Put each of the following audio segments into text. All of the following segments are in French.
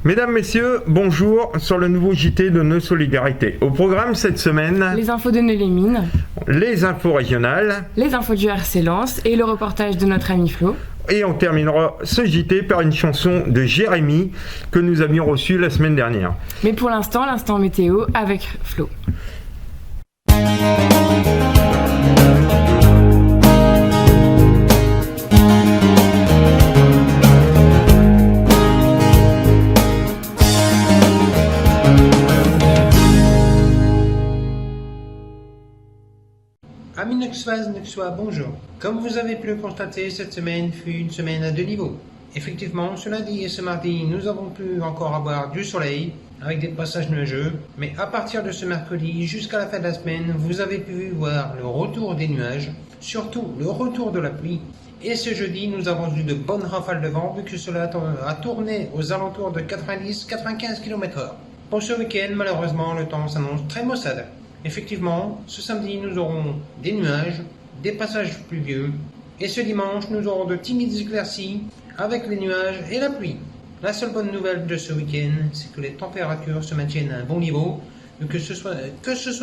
Mesdames, Messieurs, bonjour sur le nouveau JT de nos solidarités. Au programme cette semaine, les infos de Neux-les-Mines, les infos régionales, les infos du RC Lens et le reportage de notre ami Flo. Et on terminera ce JT par une chanson de Jérémy que nous avions reçue la semaine dernière. Mais pour l'instant météo avec Flo. Amis Nexois, bonjour. Comme vous avez pu le constater, cette semaine fut une semaine à deux niveaux. Effectivement, ce lundi et ce mardi, nous avons pu encore avoir du soleil, avec des passages nuageux, mais à partir de ce mercredi jusqu'à la fin de la semaine, vous avez pu voir le retour des nuages, surtout le retour de la pluie. Et ce jeudi, nous avons eu de bonnes rafales de vent, vu que cela a tourné aux alentours de 90-95 km/h. Pour ce week-end, malheureusement, le temps s'annonce très maussade. Effectivement, ce samedi, nous aurons des nuages, des passages pluvieux, et ce dimanche, nous aurons de timides éclaircies avec les nuages et la pluie. La seule bonne nouvelle de ce week-end, c'est que les températures se maintiennent à un bon niveau, que ce soit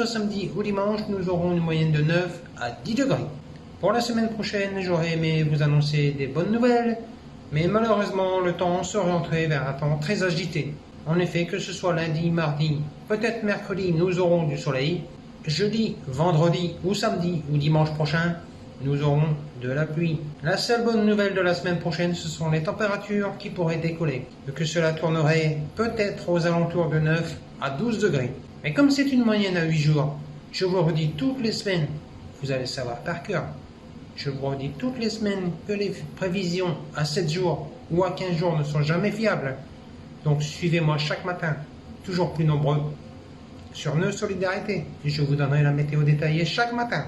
samedi ou dimanche, nous aurons une moyenne de 9 à 10 degrés. Pour la semaine prochaine, j'aurais aimé vous annoncer des bonnes nouvelles, mais malheureusement, le temps serait entré vers un temps très agité. En effet, que ce soit lundi, mardi, peut-être mercredi, nous aurons du soleil. Jeudi, vendredi ou samedi ou dimanche prochain, nous aurons de la pluie. La seule bonne nouvelle de la semaine prochaine, ce sont les températures qui pourraient décoller. Que cela tournerait peut-être aux alentours de 9 à 12 degrés. Mais comme c'est une moyenne à 8 jours, je vous redis toutes les semaines, vous allez savoir par cœur, je vous redis toutes les semaines que les prévisions à 7 jours ou à 15 jours ne sont jamais fiables. Donc suivez-moi chaque matin, toujours plus nombreux, sur nos solidarités, et je vous donnerai la météo détaillée chaque matin.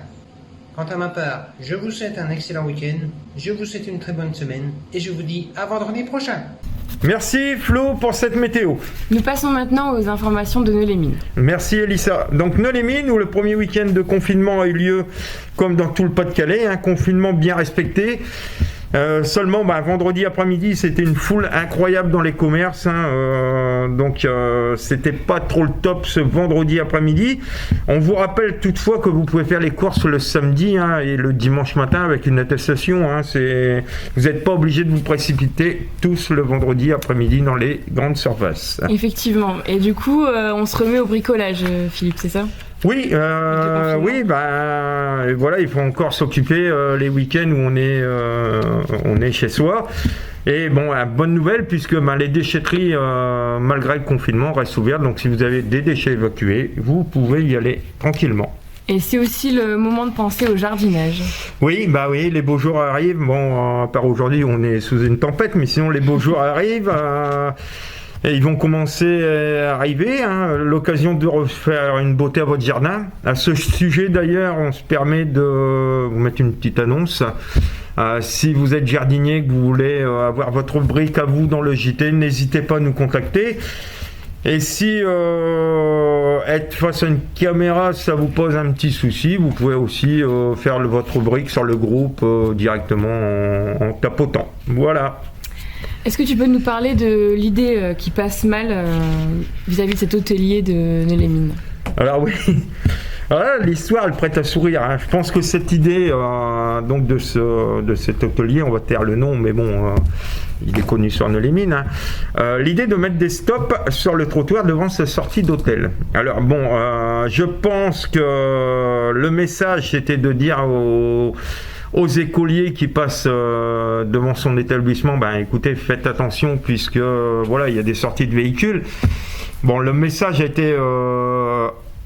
Quant à ma part, je vous souhaite un excellent week-end, je vous souhaite une très bonne semaine, et je vous dis à vendredi prochain. Merci Flo pour cette météo. Nous passons maintenant aux informations de Neux-les-Mines. Merci Elissa. Donc Neux-les-Mines, où le premier week-end de confinement a eu lieu comme dans tout le Pas-de-Calais, un confinement bien respecté. Seulement vendredi après-midi c'était une foule incroyable dans les commerces, donc c'était pas trop le top ce vendredi après-midi. On vous rappelle toutefois que vous pouvez faire les courses le samedi et le dimanche matin avec une attestation, vous n'êtes pas obligé de vous précipiter tous le vendredi après-midi dans les grandes surfaces. Effectivement, et du coup on se remet au bricolage, Philippe, c'est ça ? Oui, voilà, il faut encore s'occuper les week-ends où on est chez soi. Et bon, bonne nouvelle puisque les déchetteries, malgré le confinement, restent ouvertes. Donc si vous avez des déchets évacués, vous pouvez y aller tranquillement. Et c'est aussi le moment de penser au jardinage. Oui, les beaux jours arrivent. Bon, à part aujourd'hui, on est sous une tempête, mais sinon les beaux jours arrivent. Et ils vont commencer à arriver, l'occasion de refaire une beauté à votre jardin. À ce sujet d'ailleurs, on se permet de vous mettre une petite annonce. Si vous êtes jardinier, que vous voulez avoir votre brique à vous dans le JT, n'hésitez pas à nous contacter. Et si être face à une caméra, ça vous pose un petit souci, vous pouvez aussi faire votre brique sur le groupe directement en tapotant. Voilà. Est-ce que tu peux nous parler de l'idée qui passe mal vis-à-vis de cet hôtelier de Neux-les-Mines ? Alors oui, l'histoire elle prête à sourire. Je pense que cette idée donc de cet hôtelier, on va taire le nom, mais bon, il est connu sur Neux-les-Mines. L'idée de mettre des stops sur le trottoir devant sa sortie d'hôtel. Alors bon, je pense que le message c'était de dire aux écoliers qui passent devant son établissement, écoutez, faites attention puisque il y a des sorties de véhicules. Bon, le message a été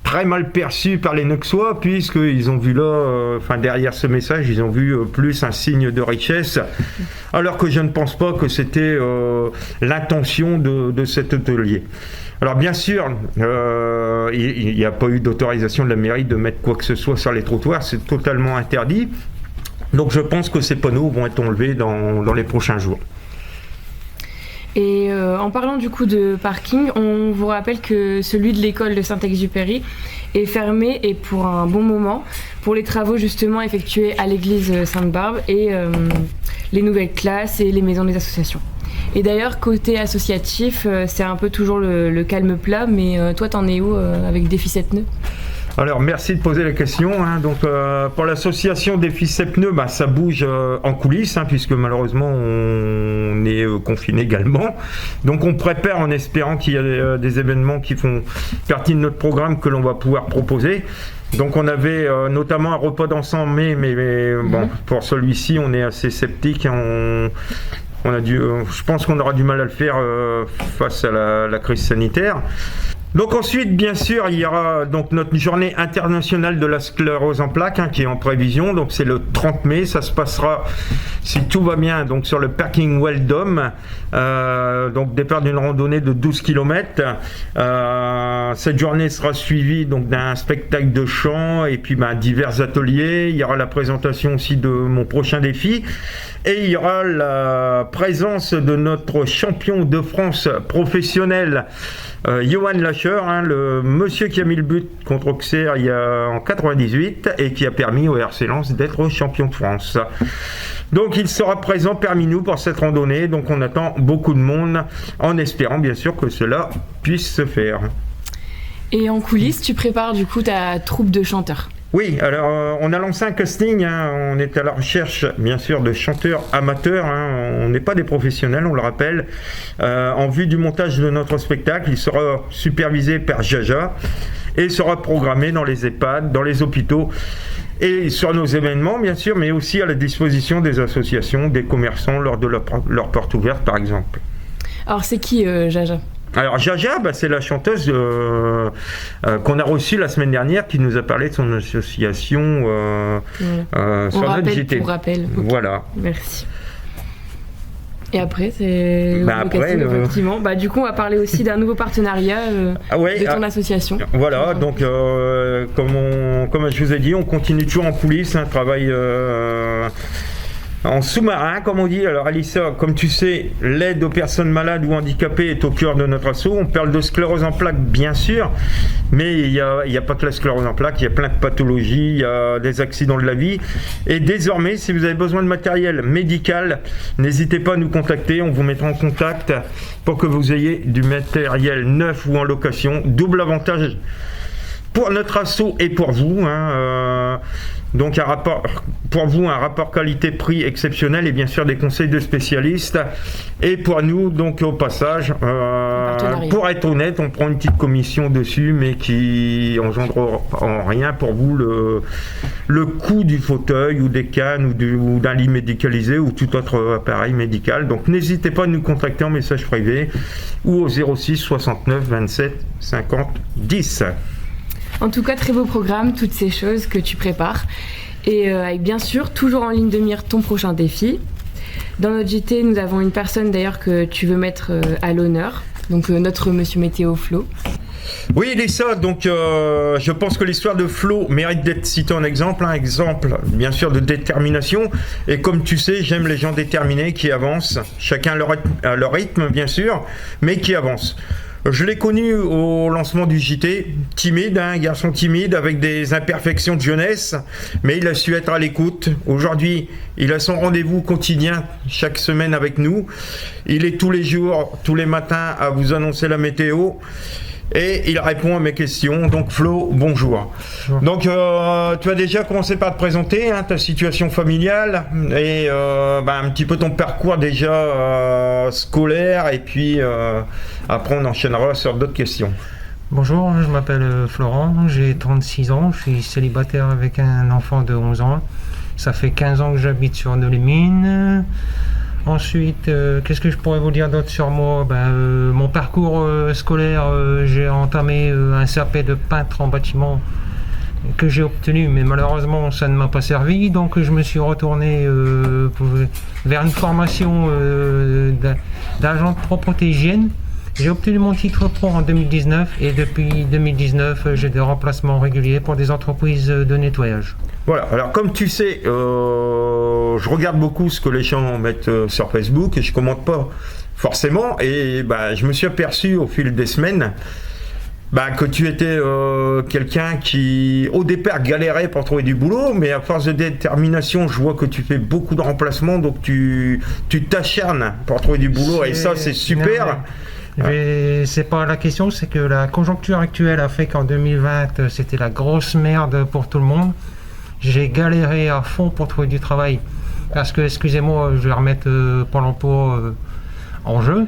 très mal perçu par les Nexois puisqu'ils ont vu là, derrière ce message, ils ont vu plus un signe de richesse, alors que je ne pense pas que c'était l'intention de cet hôtelier. Alors bien sûr, il n'y a pas eu d'autorisation de la mairie de mettre quoi que ce soit sur les trottoirs, c'est totalement interdit. Donc je pense que ces panneaux vont être enlevés dans les prochains jours. Et en parlant du coup de parking, on vous rappelle que celui de l'école de Saint-Exupéry est fermé et pour un bon moment pour les travaux justement effectués à l'église Sainte-Barbe et les nouvelles classes et les maisons des associations. Et d'ailleurs, côté associatif, c'est un peu toujours le calme plat, mais toi, t'en es où avec Défi 7 Pneus ? Alors, merci de poser la question. Hein. Donc, pour l'association Défi 7 Pneus, ça bouge en coulisses, hein, puisque malheureusement, on est confiné également. Donc, on prépare en espérant qu'il y a des événements qui font partie de notre programme que l'on va pouvoir proposer. Donc, on avait notamment un repas dansant en mai, mais bon, pour celui-ci, on est assez sceptique. On a je pense qu'on aura du mal à le faire face à la crise sanitaire. Donc ensuite, bien sûr, il y aura donc notre journée internationale de la sclérose en plaques, hein, qui est en prévision. Donc c'est le 30 mai, ça se passera, si tout va bien, donc sur le parking Weldom. Donc départ d'une randonnée de 12 km. Cette journée sera suivie donc d'un spectacle de chant et puis divers ateliers. Il y aura la présentation aussi de mon prochain défi. Et il y aura la présence de notre champion de France professionnel, Johan Lacher, hein, le monsieur qui a mis le but contre Auxerre en 98 et qui a permis au RC Lens d'être champion de France. Donc il sera présent parmi nous pour cette randonnée, donc on attend beaucoup de monde en espérant bien sûr que cela puisse se faire. Et en coulisses, tu prépares du coup ta troupe de chanteurs. Oui, alors on a lancé un casting, hein, on est à la recherche bien sûr de chanteurs amateurs, hein, on n'est pas des professionnels, on le rappelle, en vue du montage de notre spectacle. Il sera supervisé par Jaja et sera programmé dans les EHPAD, dans les hôpitaux et sur nos événements bien sûr, mais aussi à la disposition des associations, des commerçants lors de leur porte ouverte par exemple. Alors c'est qui Jaja ? Alors Jaja, c'est la chanteuse qu'on a reçue la semaine dernière qui nous a parlé de son association sur notre JT. Pour rappel. Voilà. Merci. Et après, c'est effectivement. Du coup, on va parler aussi d'un nouveau partenariat de ton association. Voilà, donc comme je vous ai dit, on continue toujours en coulisses, un travail en sous-marin, comme on dit. Alors Alissa, comme tu sais, l'aide aux personnes malades ou handicapées est au cœur de notre asso. On parle de sclérose en plaques, bien sûr, mais il n'y a pas que la sclérose en plaques, il y a plein de pathologies, il y a des accidents de la vie. Et désormais, si vous avez besoin de matériel médical, n'hésitez pas à nous contacter, on vous mettra en contact pour que vous ayez du matériel neuf ou en location. Double avantage pour notre asso et pour vous, hein, donc un rapport qualité-prix exceptionnel et bien sûr des conseils de spécialistes. Et pour nous, donc au passage, pour être honnête, on prend une petite commission dessus, mais qui engendre en rien pour vous le coût du fauteuil ou des cannes ou d'un lit médicalisé ou tout autre appareil médical. Donc n'hésitez pas à nous contacter en message privé ou au 06 69 27 50 10. En tout cas, très beau programme, toutes ces choses que tu prépares. Et avec bien sûr, toujours en ligne de mire, ton prochain défi. Dans notre JT, nous avons une personne d'ailleurs que tu veux mettre à l'honneur. Donc notre monsieur Météo Flo. Oui, Lisa, donc je pense que l'histoire de Flo mérite d'être citée en exemple. Un exemple, bien sûr, de détermination. Et comme tu sais, j'aime les gens déterminés qui avancent. Chacun à leur rythme, bien sûr, mais qui avancent. Je l'ai connu au lancement du JT, timide, un garçon timide avec des imperfections de jeunesse, mais il a su être à l'écoute. Aujourd'hui, il a son rendez-vous quotidien chaque semaine avec nous. Il est tous les jours, tous les matins à vous annoncer la météo. Et il répond à mes questions. Donc Flo, bonjour. Donc tu as déjà commencé par te présenter, hein, ta situation familiale et un petit peu ton parcours déjà scolaire, et puis après on enchaînera sur d'autres questions. Bonjour, je m'appelle Florent, j'ai 36 ans, je suis célibataire avec un enfant de 11 ans. Ça fait 15 ans que j'habite sur Nolay-Mines. Ensuite, qu'est-ce que je pourrais vous dire d'autre sur moi ? Mon parcours scolaire, j'ai entamé un CAP de peintre en bâtiment que j'ai obtenu, mais malheureusement ça ne m'a pas servi, donc je me suis retourné vers une formation d'agent de propreté hygiène. J'ai obtenu mon titre pro en 2019 et depuis 2019 j'ai des remplacements réguliers pour des entreprises de nettoyage. Voilà, alors comme tu sais, je regarde beaucoup ce que les gens mettent sur Facebook et je commente pas forcément, et je me suis aperçu au fil des semaines que tu étais quelqu'un qui, au départ, galérait pour trouver du boulot, mais à force de détermination, je vois que tu fais beaucoup de remplacements, donc tu t'acharnes pour trouver du boulot, et ça, c'est super. C'est pas la question, c'est que la conjoncture actuelle a fait qu'en 2020, c'était la grosse merde pour tout le monde. J'ai galéré à fond pour trouver du travail, parce que, excusez-moi, je vais remettre Pôle emploi en jeu.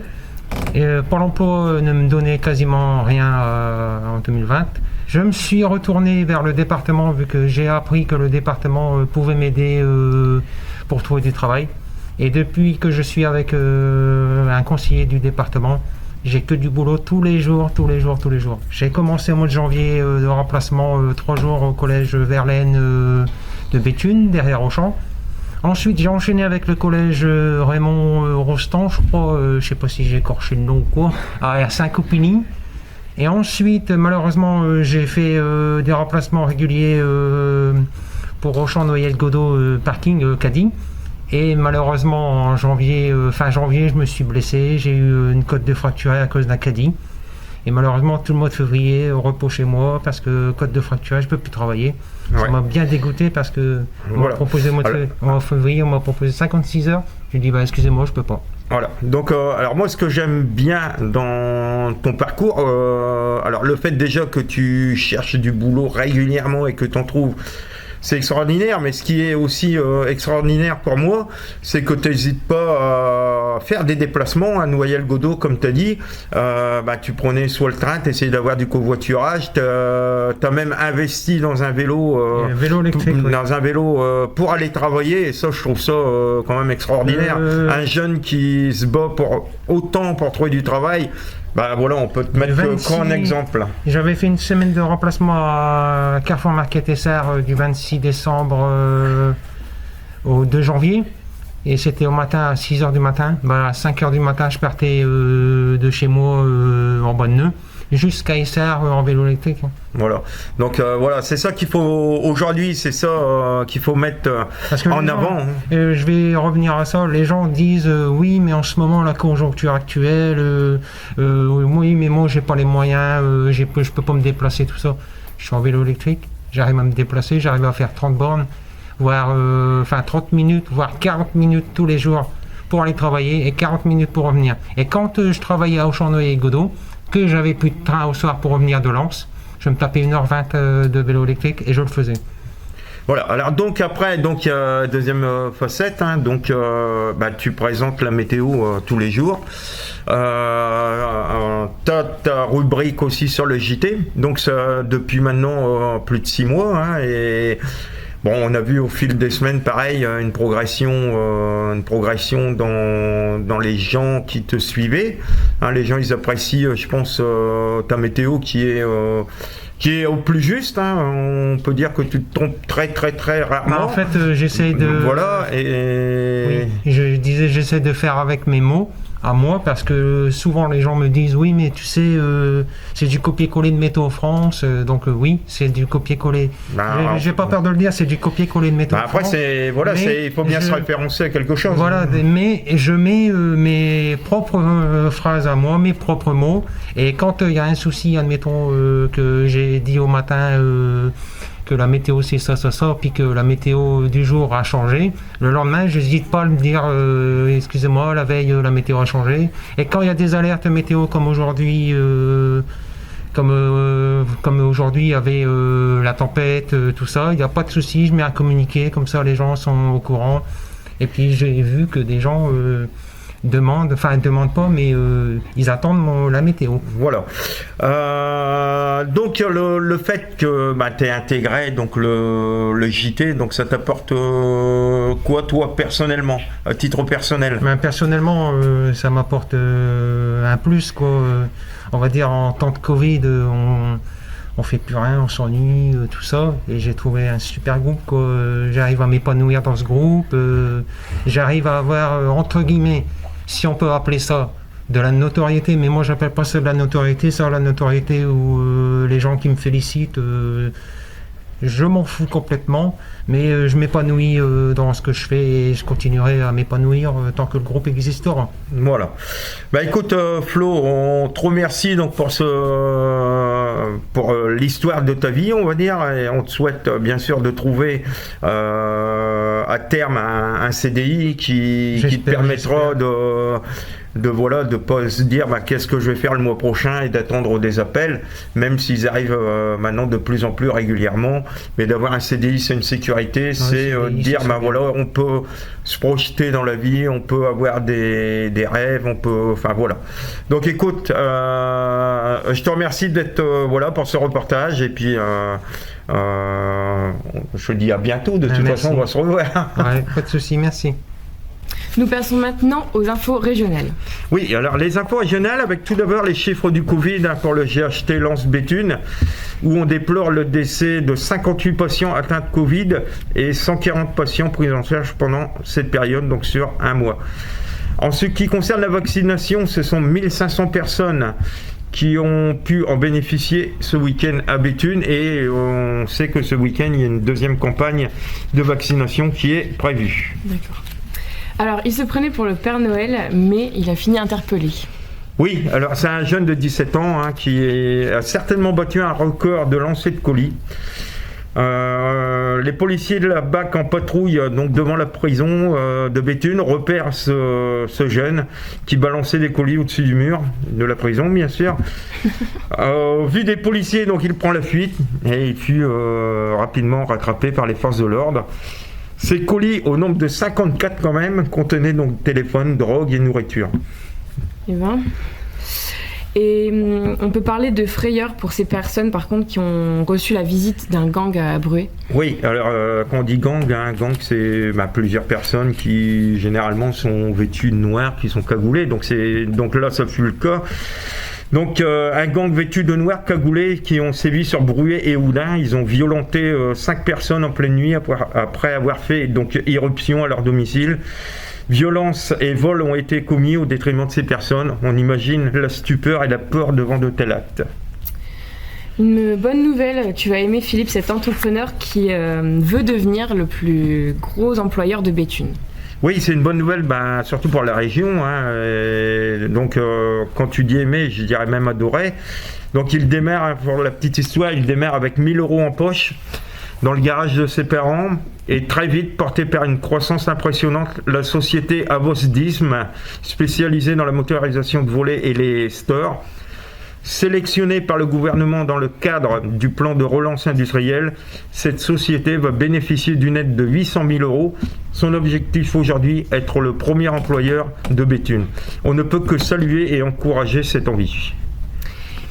Et Pôle emploi ne me donnait quasiment rien en 2020. Je me suis retourné vers le département vu que j'ai appris que le département pouvait m'aider pour trouver du travail. Et depuis que je suis avec un conseiller du département, j'ai que du boulot tous les jours. J'ai commencé au mois de janvier de remplacement 3 jours au collège Verlaine de Béthune, derrière Auchan. Ensuite, j'ai enchaîné avec le collège Raymond Rostand, je crois, je sais pas si j'ai écorché le nom ou quoi, à Saint-Coupigny. Et ensuite, malheureusement, j'ai fait des remplacements réguliers pour Auchan Noyel Godot parking caddie. Et malheureusement, en fin janvier, je me suis blessé, j'ai eu une côte de fracturée à cause d'un caddie. Et malheureusement, tout le mois de février, repos chez moi, parce que côte de fracture, je ne peux plus travailler. Ça m'a bien dégoûté parce que en février, on m'a proposé 56 heures. Je lui ai dit, excusez-moi, je ne peux pas. Voilà. Donc, alors moi, ce que j'aime bien dans ton parcours, alors le fait déjà que tu cherches du boulot régulièrement et que tu en trouves, c'est extraordinaire, mais ce qui est aussi extraordinaire pour moi, c'est que tu n'hésites pas à faire des déplacements à Noyel-Godot, comme tu as dit. Tu prenais soit le train, tu essayais d'avoir du covoiturage, tu as même investi dans un vélo, électrique, dans un vélo pour aller travailler, et ça, je trouve ça quand même extraordinaire. Un jeune qui se bat autant pour trouver du travail. On peut te mettre qu'un exemple. J'avais fait une semaine de remplacement à Carrefour Market SR du 26 décembre au 2 janvier. Et c'était au matin à 6h du matin. À 5h du matin, je partais de chez moi en bonne nœud jusqu'à SR en vélo électrique. Voilà. Donc c'est ça qu'il faut aujourd'hui, c'est ça qu'il faut mettre en avant. Je vais revenir à ça. Les gens disent oui, mais en ce moment la conjoncture actuelle, oui, mais moi j'ai pas les moyens, je peux pas me déplacer, tout ça. Je suis en vélo électrique, j'arrive à me déplacer, j'arrive à faire 30 bornes, voire 30 minutes, voire 40 minutes tous les jours pour aller travailler et 40 minutes pour revenir. Et quand je travaillais à Auchan Noyel Godot, que j'avais plus de train au soir pour revenir de Lens, je me tapais 1h20 de vélo électrique et je le faisais. Voilà, alors donc après, il y a deuxième facette, tu présentes la météo tous les jours. Tu as ta rubrique aussi sur le JT, donc ça depuis maintenant plus de 6 mois, et on a vu au fil des semaines, pareil, une progression dans les gens qui te suivaient. Les gens, ils apprécient, je pense, ta météo qui est au plus juste. On peut dire que tu te trompes très, très, très rarement. En fait, j'essaie de... Voilà, et... Oui, je disais, j'essaie de faire avec mes mots. À moi, parce que souvent les gens me disent oui, mais tu sais, c'est du copier-coller de Météo France, donc oui, c'est du copier-coller. J'ai pas peur de le dire, c'est du copier-coller de Météo France. Après, il faut bien se référencer à quelque chose. Voilà, mais je mets mes propres phrases à moi, mes propres mots, et quand il y a un souci, admettons que j'ai dit au matin que la météo c'est ça, puis que la météo du jour a changé, le lendemain je n'hésite pas à me dire excusez-moi, la veille la météo a changé. Et quand il y a des alertes météo comme aujourd'hui, comme aujourd'hui il y avait la tempête, tout ça, il n'y a pas de souci, je mets un communiqué, comme ça les gens sont au courant. Et puis j'ai vu que des gens demandent pas, mais ils attendent la météo. Voilà. Donc le fait que tu aies intégré donc le JT, donc ça t'apporte quoi toi personnellement, à titre personnel? Personnellement, ça m'apporte un plus, quoi. On va dire en temps de Covid, on fait plus rien, on s'ennuie, tout ça, et j'ai trouvé un super groupe, quoi. J'arrive à m'épanouir dans ce groupe, j'arrive à avoir entre guillemets, si on peut appeler ça de la notoriété, mais moi j'appelle pas ça de la notoriété, ça la notoriété où les gens qui me félicitent je m'en fous complètement, mais je m'épanouis dans ce que je fais et je continuerai à m'épanouir tant que le groupe existera. Voilà. Bah écoute Flo, on te remercie donc pour l'histoire de ta vie, on va dire, et on te souhaite bien sûr de trouver à terme un CDI qui te permettra de pas se dire qu'est-ce que je vais faire le mois prochain et d'attendre des appels, même s'ils arrivent maintenant de plus en plus régulièrement, mais d'avoir un CDI, c'est une sécurité, c'est dire voilà, on peut se projeter dans la vie, on peut avoir des rêves, on peut, enfin voilà. Donc écoute, je te remercie d'être voilà pour ce reportage, et puis je te dis à bientôt, de toute façon on va se revoir. Ouais, pas de souci, merci. Nous passons maintenant aux infos régionales. Oui, alors les infos régionales, avec tout d'abord les chiffres du Covid pour le GHT Lens-Béthune, où on déplore le décès de 58 patients atteints de Covid et 140 patients pris en charge pendant cette période, donc sur un mois. En ce qui concerne la vaccination, ce sont 1500 personnes qui ont pu en bénéficier ce week-end à Béthune, et on sait que ce week-end, il y a une deuxième campagne de vaccination qui est prévue. D'accord. Alors, il se prenait pour le Père Noël, mais il a fini interpellé. Oui, alors c'est un jeune de 17 ans qui a certainement battu un record de lancer de colis. Les policiers de la BAC en patrouille donc devant la prison de Béthune repèrent ce jeune qui balançait des colis au-dessus du mur de la prison, bien sûr. Au vu des policiers, donc il prend la fuite et il fut rapidement rattrapé par les forces de l'ordre. Ces colis, au nombre de 54 quand même, contenaient donc téléphone, drogue et nourriture. Et on peut parler de frayeur pour ces personnes, par contre, qui ont reçu la visite d'un gang à Bruay. Oui, alors quand on dit gang, c'est plusieurs personnes qui généralement sont vêtues de noir, qui sont cagoulées. Donc là, ça fut le cas. Donc un gang vêtu de noir cagoulé qui ont sévi sur Bruay et Oudin. Ils ont violenté 5 personnes en pleine nuit après avoir fait donc irruption à leur domicile. Violence et vol ont été commis au détriment de ces personnes. On imagine la stupeur et la peur devant de tels actes. Une bonne nouvelle, tu vas aimer Philippe, cet entrepreneur qui veut devenir le plus gros employeur de Béthune. Oui, c'est une bonne nouvelle, surtout pour la région. Donc, quand tu dis aimer, je dirais même adorer. Donc, il démarre, pour la petite histoire, il démarre avec 1 000 € en poche dans le garage de ses parents. Et très vite, porté par une croissance impressionnante, la société Avosdism, spécialisée dans la motorisation de volets et les stores, sélectionnée par le gouvernement dans le cadre du plan de relance industrielle, cette société va bénéficier d'une aide de 800 000 €. Son objectif aujourd'hui, être le premier employeur de Béthune. On ne peut que saluer et encourager cette envie.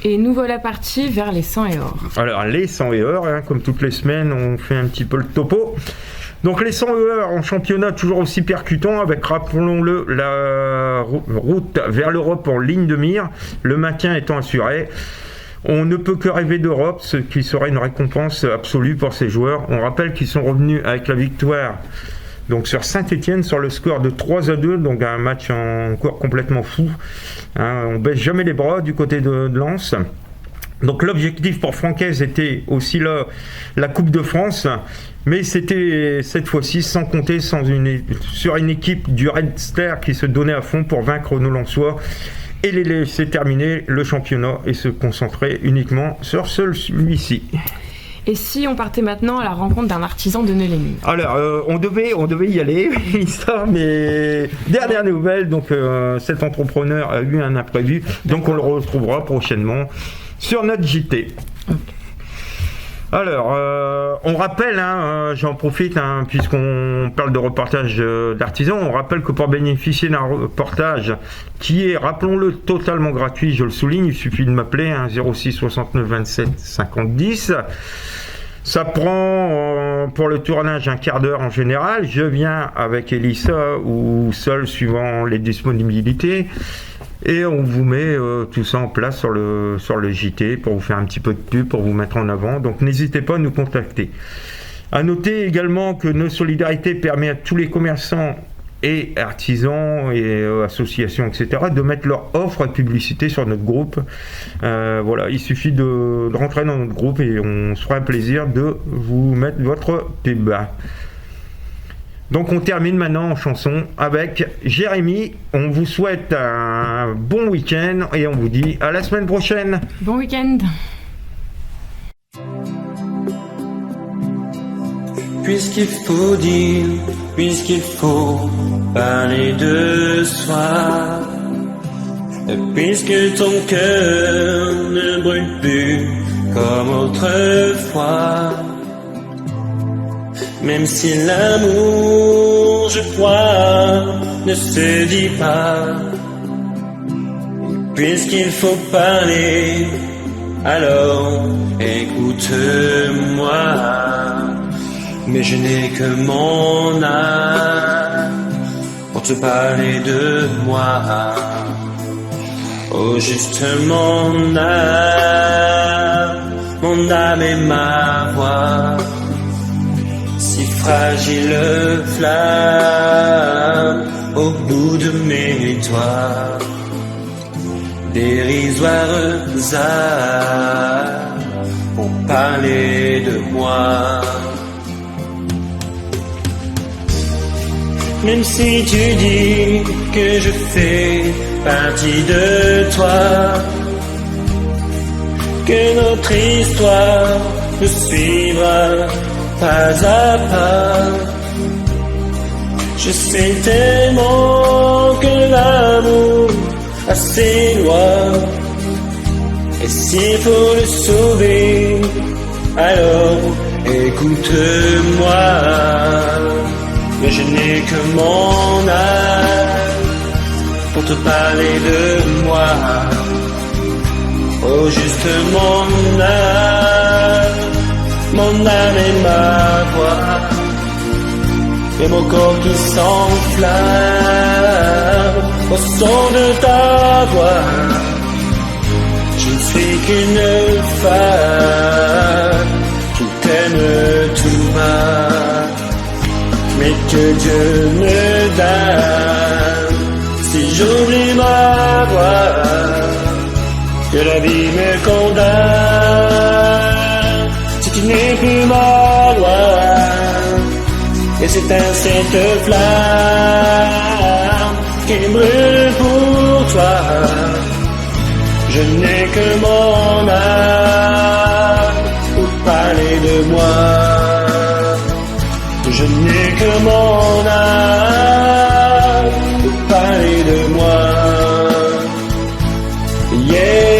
Et nous voilà partis vers les 100 et or. Alors les 100 et or, comme toutes les semaines, on fait un petit peu le topo. Donc les 100 et or en championnat toujours aussi percutant, avec, rappelons-le, la route vers l'Europe en ligne de mire, le maintien étant assuré. On ne peut que rêver d'Europe, ce qui serait une récompense absolue pour ces joueurs. On rappelle qu'ils sont revenus avec la victoire donc sur Saint-Étienne sur le score de 3-2, donc un match encore complètement fou. On baisse jamais les bras du côté de Lens. Donc l'objectif pour Francaise était aussi là la Coupe de France, mais c'était cette fois-ci sans compter sur une équipe du Red Star qui se donnait à fond pour vaincre nos Lensois et les laisser terminer le championnat et se concentrer uniquement sur celui-ci. Et si on partait maintenant à la rencontre d'un artisan de Neux-les-Mines ? Alors, on devait y aller, mais dernière nouvelle, donc cet entrepreneur a eu un imprévu, donc on le retrouvera prochainement sur notre JT. Okay. Alors, on rappelle, j'en profite, puisqu'on parle de reportage d'artisans, on rappelle que pour bénéficier d'un reportage qui est, rappelons-le, totalement gratuit, je le souligne, il suffit de m'appeler, 06 69 27 50 10. Ça prend pour le tournage un quart d'heure en général. Je viens avec Elissa ou seul suivant les disponibilités. Et on vous met tout ça en place sur le JT pour vous faire un petit peu de pub, pour vous mettre en avant. Donc n'hésitez pas à nous contacter. À noter également que nos solidarités permettent à tous les commerçants et artisans et associations, etc., de mettre leur offre de publicité sur notre groupe. Voilà, il suffit de rentrer dans notre groupe et on se fera un plaisir de vous mettre votre pub. Donc on termine maintenant en chanson avec Jérémy. On vous souhaite un bon week-end et on vous dit à la semaine prochaine. Bon week-end. Puisqu'il faut dire, puisqu'il faut parler de soi, et puisque ton cœur ne brûle plus comme autrefois, même si l'amour, je crois, ne se dit pas, puisqu'il faut parler, alors écoute-moi. Mais je n'ai que mon âme pour te parler de moi. Oh, juste mon âme et ma voix. Si fragile flamme au bout de mes doigts, dérisoires arts pour parler de moi. Même si tu dis que je fais partie de toi, que notre histoire nous suivra pas à pas, je sais tellement que l'amour a ses lois, et s'il faut le sauver, alors écoute-moi. Mais je n'ai que mon âme pour te parler de moi. Oh, juste mon âme et ma voix, et mon corps qui s'enflamme au son de ta voix. Je ne suis qu'une femme qui t'aime tout bas, mais que Dieu me donne si j'oublie ma voix, que la vie me condamne si tu n'es plus ma loi, et s'éteint cette flamme qui brûle pour toi. Je n'ai que mon âme pour parler de moi. Je n'ai que mon âme pour parler de moi. Yeah.